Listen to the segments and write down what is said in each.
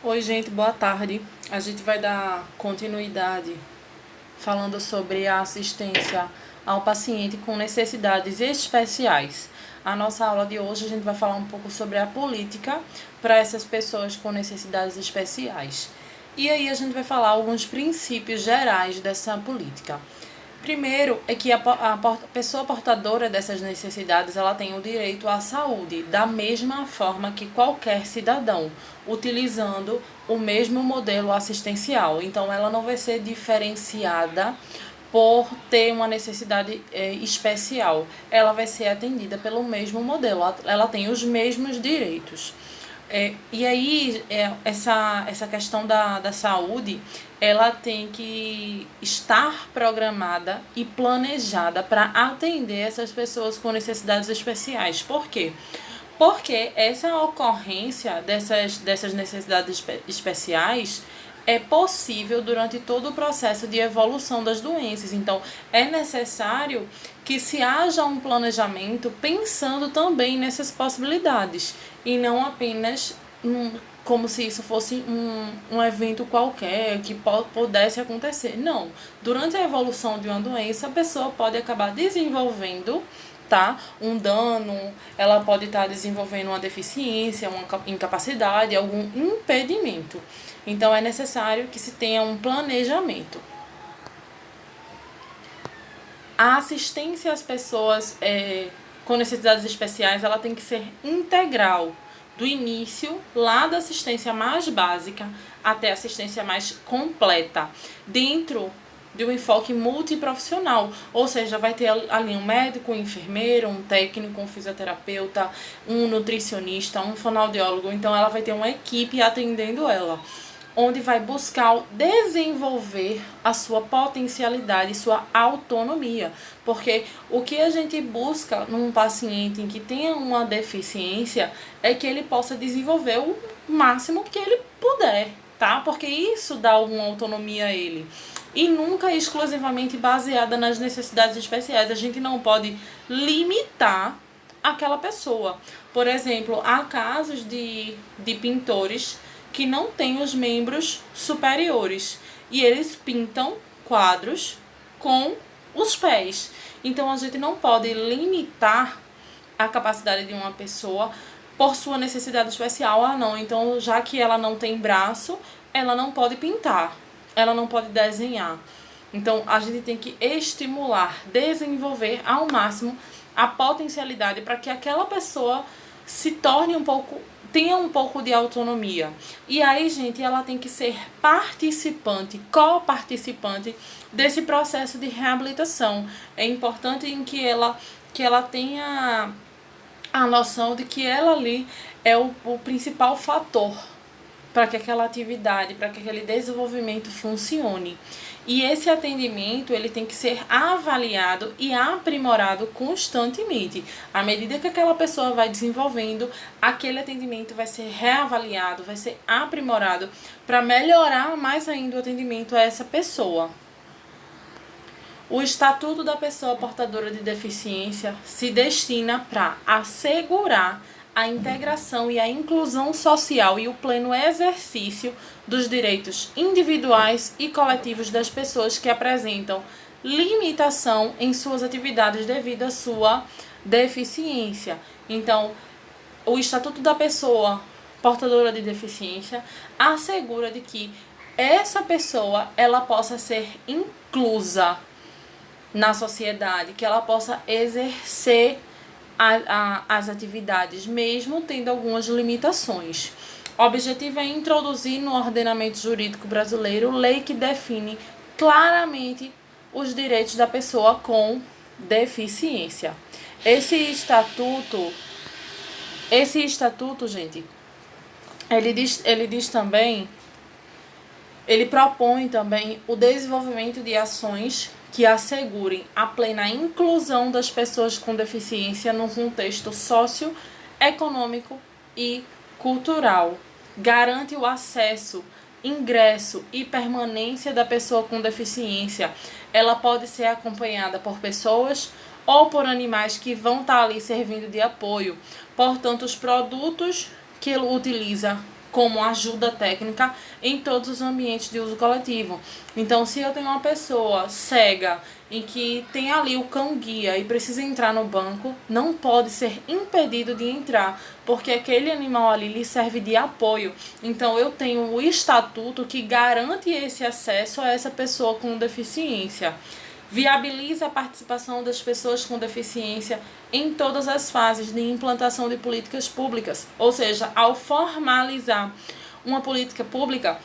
Oi, gente, boa tarde. A gente vai dar continuidade falando sobre a assistência ao paciente com necessidades especiais. A nossa aula de hoje a gente vai falar um pouco sobre a política para essas pessoas com necessidades especiais. E aí a gente vai falar alguns princípios gerais dessa política. Primeiro é que a pessoa portadora dessas necessidades ela tem o direito à saúde, da mesma forma que qualquer cidadão, utilizando o mesmo modelo assistencial. Então, ela não vai ser diferenciada por ter uma necessidade especial. Ela vai ser atendida pelo mesmo modelo, ela tem os mesmos direitos. E aí, essa questão da saúde, ela tem que estar programada e planejada para atender essas pessoas com necessidades especiais. Por quê? Porque essa ocorrência dessas necessidades especiais é possível durante todo o processo de evolução das doenças. Então, é necessário que se haja um planejamento pensando também nessas possibilidades e não apenas como se isso fosse um evento qualquer que pudesse acontecer. Não. Durante a evolução de uma doença, a pessoa pode acabar desenvolvendo um dano, ela pode estar desenvolvendo uma deficiência, uma incapacidade, algum impedimento. Então, é necessário que se tenha um planejamento. A assistência às pessoas com necessidades especiais, ela tem que ser integral, do início, lá da assistência mais básica, até a assistência mais completa, dentro de um enfoque multiprofissional, ou seja, vai ter ali um médico, um enfermeiro, um técnico, um fisioterapeuta, um nutricionista, um fonoaudiólogo, então ela vai ter uma equipe atendendo ela, onde vai buscar desenvolver a sua potencialidade, sua autonomia, porque o que a gente busca num paciente em que tenha uma deficiência é que ele possa desenvolver o máximo que ele puder, tá? Porque isso dá alguma autonomia a ele. E nunca exclusivamente baseada nas necessidades especiais. A gente não pode limitar aquela pessoa. Por exemplo, há casos de pintores que não têm os membros superiores e eles pintam quadros com os pés. Então, a gente não pode limitar a capacidade de uma pessoa por sua necessidade especial. Ah, não, então já que ela não tem braço, ela não pode pintar, ela não pode desenhar. Então, a gente tem que estimular, desenvolver ao máximo a potencialidade para que aquela pessoa se torne tenha um pouco de autonomia. E aí, gente, ela tem que ser participante, coparticipante desse processo de reabilitação. É importante em que ela tenha a noção de que ela ali é o principal fator para que aquela atividade, para que aquele desenvolvimento funcione. E esse atendimento, ele tem que ser avaliado e aprimorado constantemente. À medida que aquela pessoa vai desenvolvendo, aquele atendimento vai ser reavaliado, vai ser aprimorado para melhorar mais ainda o atendimento a essa pessoa. O Estatuto da Pessoa Portadora de Deficiência se destina para assegurar a integração e a inclusão social e o pleno exercício dos direitos individuais e coletivos das pessoas que apresentam limitação em suas atividades devido à sua deficiência. Então, o Estatuto da Pessoa Portadora de Deficiência assegura de que essa pessoa ela possa ser inclusa na sociedade, que ela possa exercer as atividades, mesmo tendo algumas limitações. O objetivo é introduzir no ordenamento jurídico brasileiro lei que define claramente os direitos da pessoa com deficiência. Esse estatuto, gente, ele diz também, ele propõe também o desenvolvimento de ações que assegurem a plena inclusão das pessoas com deficiência no contexto socioeconômico e cultural. Garante o acesso, ingresso e permanência da pessoa com deficiência. Ela pode ser acompanhada por pessoas ou por animais que vão estar ali servindo de apoio. Portanto, os produtos que ele utiliza como ajuda técnica em todos os ambientes de uso coletivo. Então, se eu tenho uma pessoa cega em que tem ali o cão-guia e precisa entrar no banco, não pode ser impedido de entrar, porque aquele animal ali lhe serve de apoio. Então, eu tenho o estatuto que garante esse acesso a essa pessoa com deficiência. Viabiliza a participação das pessoas com deficiência em todas as fases de implantação de políticas públicas. Ou seja, ao formalizar uma política pública,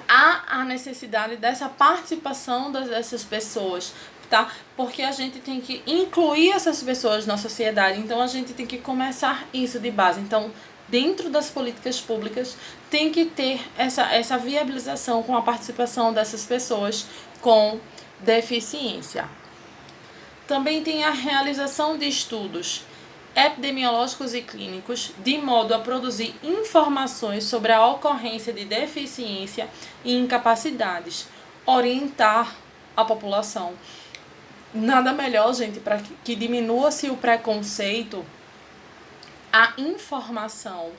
há a necessidade dessa participação dessas pessoas, tá? Porque a gente tem que incluir essas pessoas na sociedade, então a gente tem que começar isso de base. Então, dentro das políticas públicas, tem que ter essa viabilização com a participação dessas pessoas com deficiência. Também tem a realização de estudos epidemiológicos e clínicos, de modo a produzir informações sobre a ocorrência de deficiência e incapacidades, orientar a população. Nada melhor, gente, para que diminua-se o preconceito, a informação,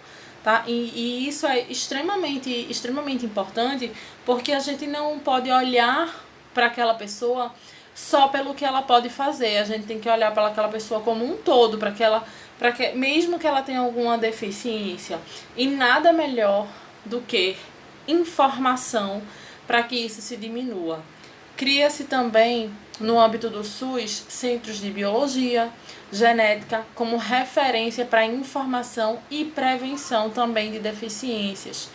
tá? E isso é extremamente importante, porque a gente não pode olhar para aquela pessoa só pelo que ela pode fazer. A gente tem que olhar para aquela pessoa como um todo, mesmo que ela tenha alguma deficiência. E nada melhor do que informação para que isso se diminua. Cria-se também, no âmbito do SUS, centros de biologia, genética, como referência para informação e prevenção também de deficiências.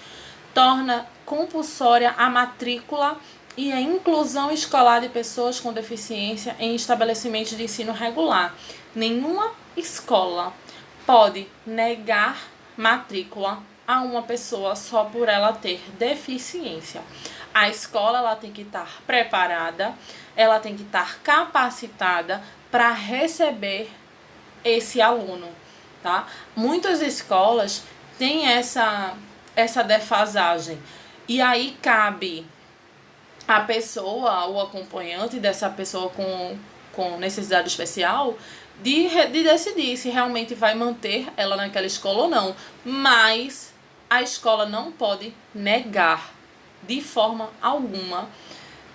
Torna compulsória a matrícula e a inclusão escolar de pessoas com deficiência em estabelecimentos de ensino regular. Nenhuma escola pode negar matrícula a uma pessoa só por ela ter deficiência. A escola ela tem que estar preparada, ela tem que estar capacitada para receber esse aluno, tá? Muitas escolas têm essa defasagem, e aí cabe a pessoa, o acompanhante dessa pessoa com necessidade especial, de decidir se realmente vai manter ela naquela escola ou não. Mas a escola não pode negar de forma alguma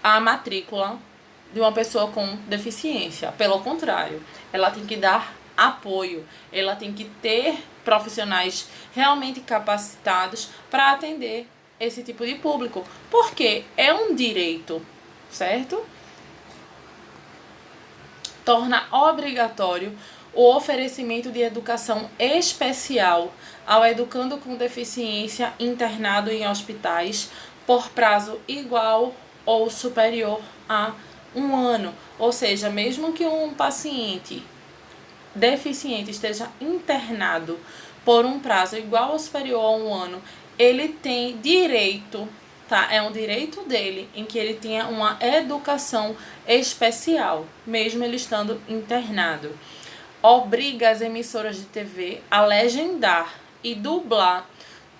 a matrícula de uma pessoa com deficiência. Pelo contrário, ela tem que dar apoio, ela tem que ter profissionais realmente capacitados para atender esse tipo de público, porque é um direito, certo? Torna obrigatório o oferecimento de educação especial ao educando com deficiência internado em hospitais por prazo igual ou superior a 1 ano. Ou seja, mesmo que um paciente deficiente esteja internado por um prazo igual ou superior a 1 ano, ele tem direito, tá? É um direito dele em que ele tenha uma educação especial, mesmo ele estando internado. Obriga as emissoras de TV a legendar e dublar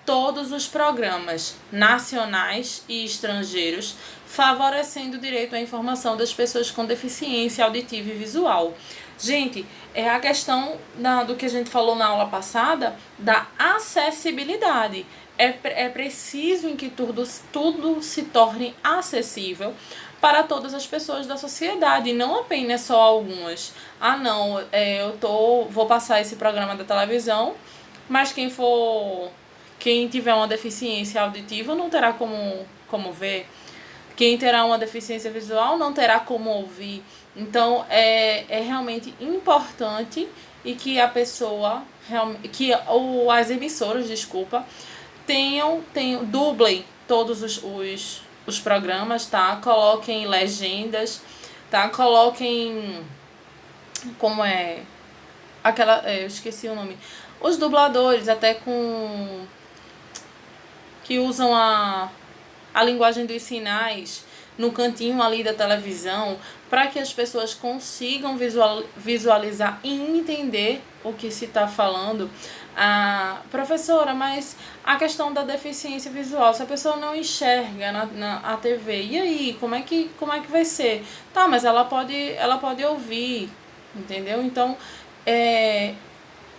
todos os programas nacionais e estrangeiros, favorecendo o direito à informação das pessoas com deficiência auditiva e visual. Gente, é a questão do que a gente falou na aula passada, da acessibilidade. É preciso em que tudo se torne acessível para todas as pessoas da sociedade, não apenas só algumas. Ah, não, vou passar esse programa da televisão, mas quem tiver uma deficiência auditiva não terá como ver. Quem terá uma deficiência visual não terá como ouvir. Então, é realmente importante e que a pessoa, as emissoras, dublem todos os programas, tá? Coloquem legendas, tá? Coloquem, como é, eu esqueci o nome, os dubladores, até que usam a linguagem dos sinais no cantinho ali da televisão, para que as pessoas consigam visualizar e entender o que se está falando. Professora, mas a questão da deficiência visual, se a pessoa não enxerga na TV, e aí, como é que vai ser? Tá, mas ela pode ouvir, entendeu? Então,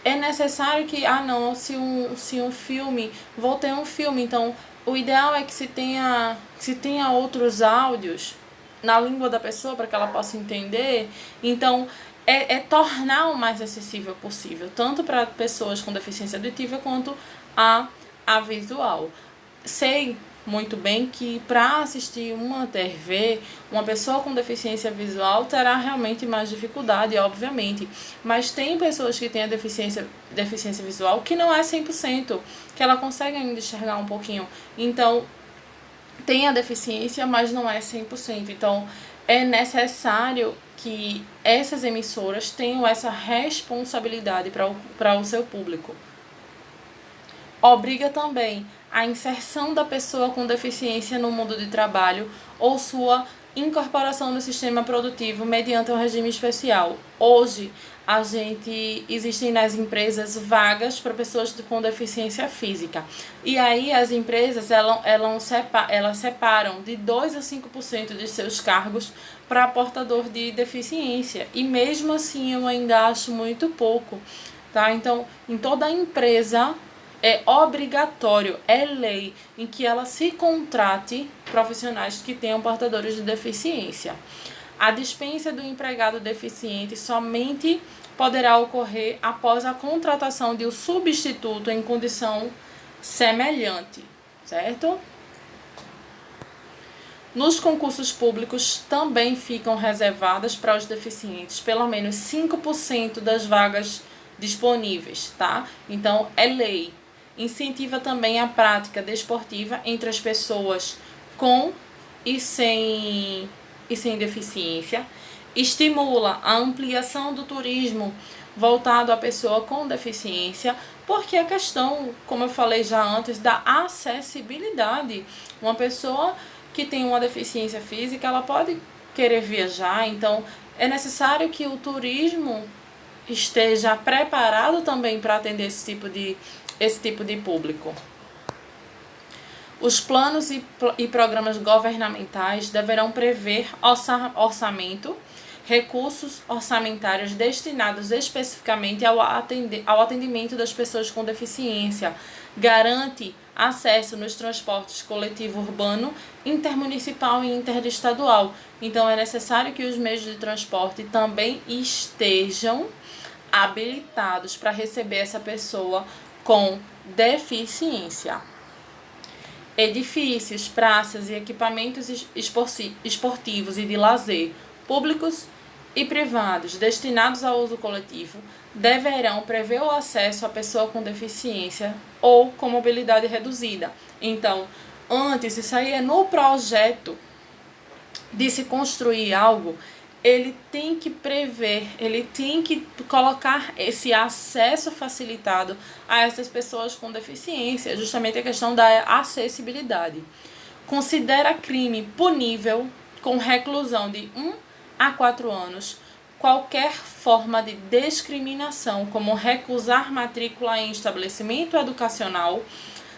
é necessário que, não, se um filme, vou ter um filme, então o ideal é que se tenha outros áudios na língua da pessoa para que ela possa entender. Então, é tornar o mais acessível possível, tanto para pessoas com deficiência auditiva quanto a visual. Sei muito bem que para assistir uma TV, uma pessoa com deficiência visual terá realmente mais dificuldade, obviamente. Mas tem pessoas que têm a deficiência visual que não é 100%, que ela consegue ainda enxergar um pouquinho. Então, tem a deficiência, mas não é 100%. Então, é necessário que essas emissoras tenham essa responsabilidade para o seu público. Obriga também a inserção da pessoa com deficiência no mundo de trabalho ou sua incorporação no sistema produtivo mediante um regime especial. Hoje, existem nas empresas vagas para pessoas com deficiência física. E aí as empresas elas separam de 2 a 5% de seus cargos para portador de deficiência. E mesmo assim eu ainda acho muito pouco. Tá? Então, em toda empresa é obrigatório, é lei, em que ela se contrate profissionais que tenham portadores de deficiência. A dispensa do empregado deficiente somente poderá ocorrer após a contratação de um substituto em condição semelhante, certo? Nos concursos públicos também ficam reservadas para os deficientes pelo menos 5% das vagas disponíveis, tá? Então, é lei. Incentiva também a prática desportiva entre as pessoas com e sem deficiência. Estimula a ampliação do turismo voltado à pessoa com deficiência, porque a questão, como eu falei já antes, da acessibilidade. Uma pessoa que tem uma deficiência física, ela pode querer viajar, então é necessário que o turismo esteja preparado também para atender esse tipo de público. Os planos e programas governamentais deverão prever orçamento, recursos orçamentários destinados especificamente ao atendimento das pessoas com deficiência, garante acesso nos transportes coletivo urbano, intermunicipal e interestadual. Então, é necessário que os meios de transporte também estejam habilitados para receber essa pessoa com deficiência. Edifícios, praças e equipamentos esportivos e de lazer, públicos e privados, destinados ao uso coletivo, deverão prever o acesso à pessoa com deficiência ou com mobilidade reduzida. Então, antes, isso aí é no projeto de se construir algo, ele tem que prever, ele tem que colocar esse acesso facilitado a essas pessoas com deficiência, justamente a questão da acessibilidade. Considera crime punível com reclusão de 1 a 4 anos qualquer forma de discriminação, como recusar matrícula em estabelecimento educacional,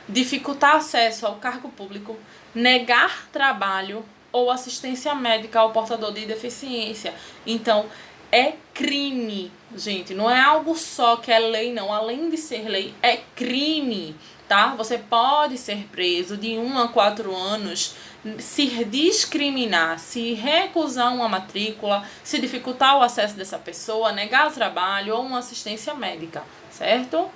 dificultar acesso ao cargo público, negar trabalho ou assistência médica ao portador de deficiência. Então, é crime, gente. Não é algo só que é lei, não. Além de ser lei, é crime, tá? Você pode ser preso de 1 a 4 anos se discriminar, se recusar uma matrícula, se dificultar o acesso dessa pessoa, negar o trabalho ou uma assistência médica, certo?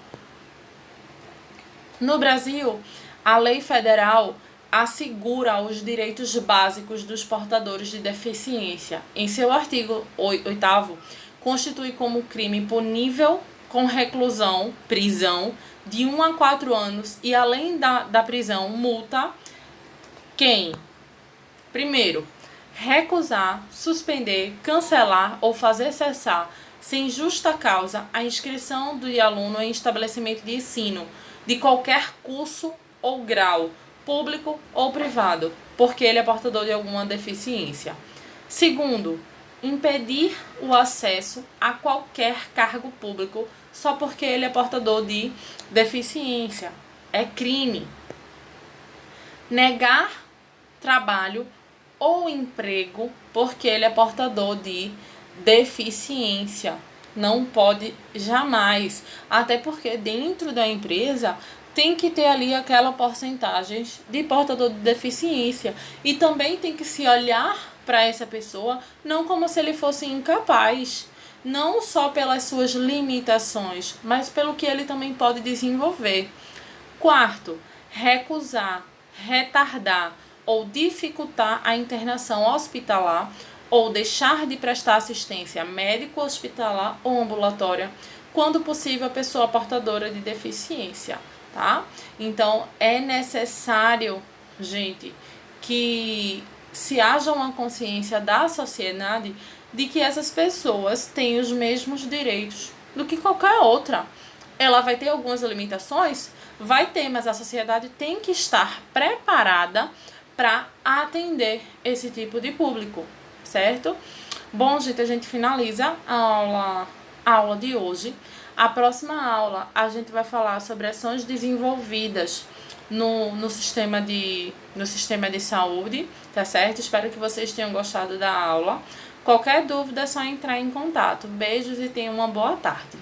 No Brasil, a lei federal assegura os direitos básicos dos portadores de deficiência. Em seu artigo 8º, constitui como crime punível com reclusão, prisão, de 1 a 4 anos e, além da prisão, multa quem? Primeiro, recusar, suspender, cancelar ou fazer cessar, sem justa causa, a inscrição do aluno em estabelecimento de ensino, de qualquer curso ou grau, público ou privado, porque ele é portador de alguma deficiência. Segundo, impedir o acesso a qualquer cargo público só porque ele é portador de deficiência. É crime. Negar trabalho ou emprego porque ele é portador de deficiência. Não pode jamais. Até porque dentro da empresa tem que ter ali aquela porcentagem de portador de deficiência. E também tem que se olhar para essa pessoa não como se ele fosse incapaz. Não só pelas suas limitações, mas pelo que ele também pode desenvolver. Quarto, recusar, retardar ou dificultar a internação hospitalar ou deixar de prestar assistência médico-hospitalar ou ambulatória, quando possível a pessoa portadora de deficiência, tá? Então, é necessário, gente, que se haja uma consciência da sociedade de que essas pessoas têm os mesmos direitos do que qualquer outra. Ela vai ter algumas limitações? Vai ter, mas a sociedade tem que estar preparada para atender esse tipo de público, certo? Bom, gente, a gente finaliza a aula de hoje. A próxima aula a gente vai falar sobre ações desenvolvidas no sistema de saúde, tá certo? Espero que vocês tenham gostado da aula. Qualquer dúvida é só entrar em contato. Beijos e tenham uma boa tarde.